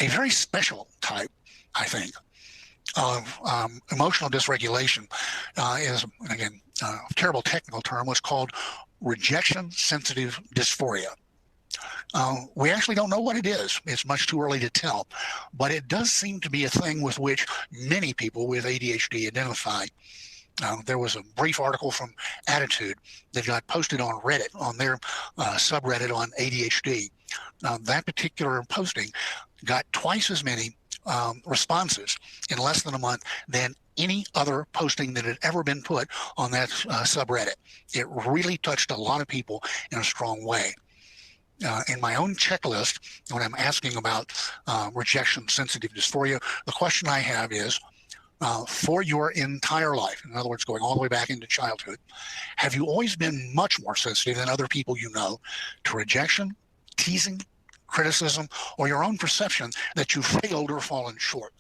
a very special type, I think, of emotional dysregulation is, again, a terrible technical term, what's called rejection-sensitive dysphoria. We actually don't know what it is. It's much too early to tell, but it does seem to be a thing with which many people with ADHD identify. There was a brief article from ADDitude that got posted on Reddit, on their subreddit on ADHD. That particular posting got twice as many responses in less than a month than any other posting that had ever been put on that subreddit. It really touched a lot of people in a strong way. In my own checklist, when I'm asking about rejection-sensitive dysphoria, the question I have is, for your entire life, in other words, going all the way back into childhood, have you always been much more sensitive than other people you know to rejection, teasing, criticism, or your own perception that you failed or fallen short?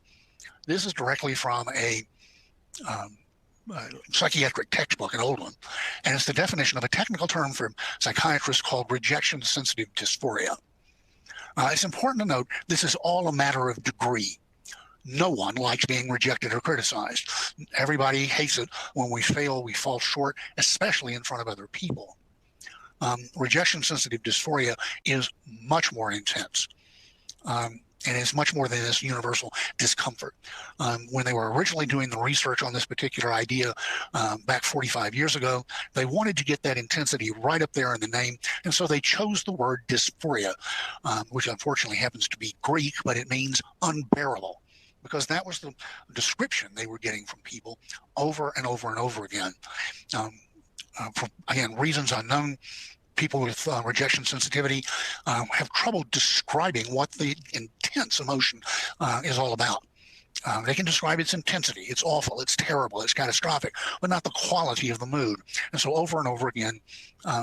This is directly from a psychiatric textbook, an old one, and it's the definition of a technical term for psychiatrists called rejection-sensitive dysphoria. It's important to note this is all a matter of degree. No one likes being rejected or criticized. Everybody hates it when we fail, we fall short, especially in front of other people. Rejection-sensitive dysphoria is much more intense. And it's much more than this universal discomfort. When they were originally doing the research on this particular idea back 45 years ago, they wanted to get that intensity right up there in the name, and so they chose the word dysphoria, which unfortunately happens to be Greek, but it means unbearable, because that was the description they were getting from people over and over and over again. For, again, reasons unknown, people with rejection sensitivity have trouble describing what the intense emotion is all about. They can describe its intensity. It's awful, it's terrible, it's catastrophic, but not the quality of the mood. And so over and over again,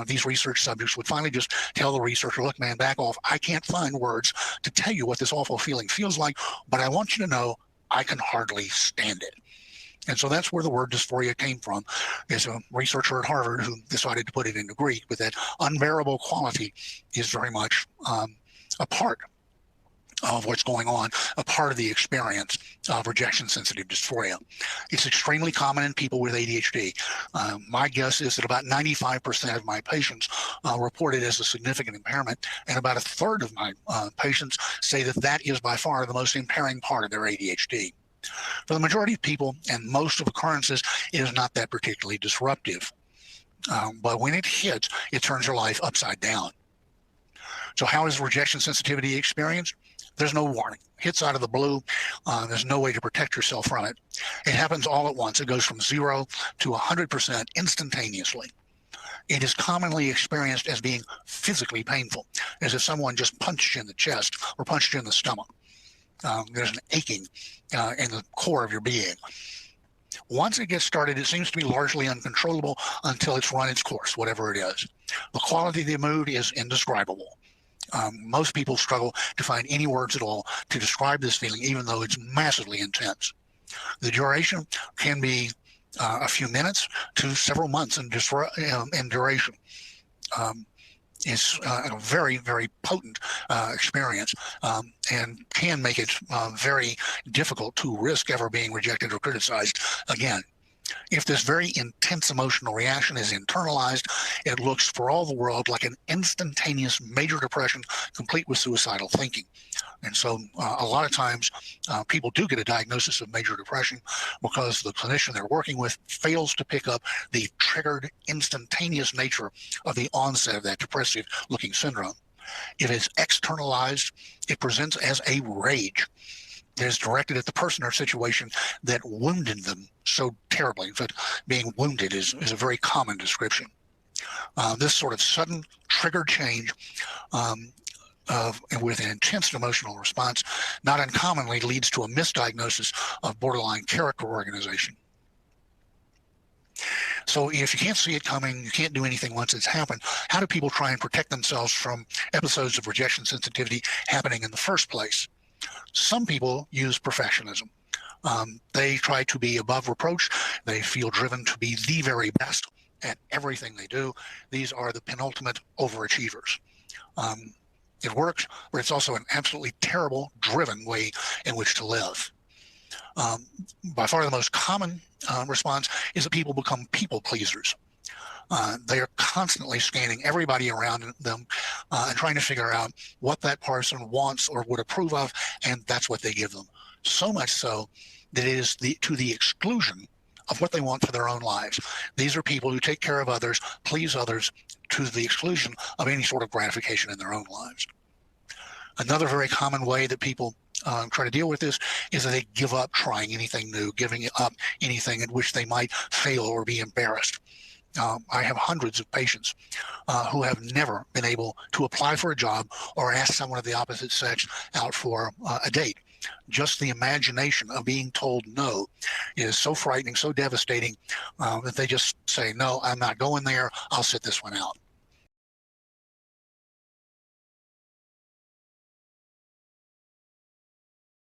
these research subjects would finally just tell the researcher, look, man, back off. I can't find words to tell you what this awful feeling feels like, but I want you to know I can hardly stand it. And so that's where the word dysphoria came from. There's a researcher at Harvard who decided to put it into Greek, but that unbearable quality is very much a part of what's going on, a part of the experience of rejection-sensitive dysphoria. It's extremely common in people with ADHD. My guess is that about 95% of my patients report it as a significant impairment, and about a third of my patients say that that is by far the most impairing part of their ADHD. For the majority of people and most of occurrences, it is not that particularly disruptive. But when it hits, it turns your life upside down. So how is rejection sensitivity experienced? There's no warning. Hits out of the blue. There's no way to protect yourself from it. It happens all at once. It goes from 0 to 100% instantaneously. It is commonly experienced as being physically painful, as if someone just punched you in the chest or punched you in the stomach. There's an aching in the core of your being. Once it gets started, it seems to be largely uncontrollable until it's run its course, whatever it is. The quality of the mood is indescribable. Most people struggle to find any words at all to describe this feeling, even though it's massively intense. The duration can be a few minutes to several months in duration. It's a very, very potent experience and can make it very difficult to risk ever being rejected or criticized again. If this very intense emotional reaction is internalized, it looks for all the world like an instantaneous major depression, complete with suicidal thinking. And so a lot of times people do get a diagnosis of major depression because the clinician they're working with fails to pick up the triggered instantaneous nature of the onset of that depressive looking syndrome. If it's externalized, it presents as a rage that is directed at the person or situation that wounded them so terribly. In fact, being wounded is a very common description. This sort of sudden trigger change with an intense emotional response not uncommonly leads to a misdiagnosis of borderline character organization. So if you can't see it coming, you can't do anything once it's happened, how do people try and protect themselves from episodes of rejection sensitivity happening in the first place? Some people use perfectionism. They try to be above reproach. They feel driven to be the very best at everything they do. These are the penultimate overachievers. It works, but it's also an absolutely terrible, driven way in which to live. By far the most common response is that people become people pleasers. They are constantly scanning everybody around them and trying to figure out what that person wants or would approve of, and that's what they give them. So much so that it is to the exclusion of what they want for their own lives. These are people who take care of others, please others, to the exclusion of any sort of gratification in their own lives. Another very common way that people try to deal with this is that they give up trying anything new, giving up anything in which they might fail or be embarrassed. I have hundreds of patients who have never been able to apply for a job or ask someone of the opposite sex out for a date. Just the imagination of being told no is so frightening, so devastating that they just say, no, I'm not going there. I'll sit this one out.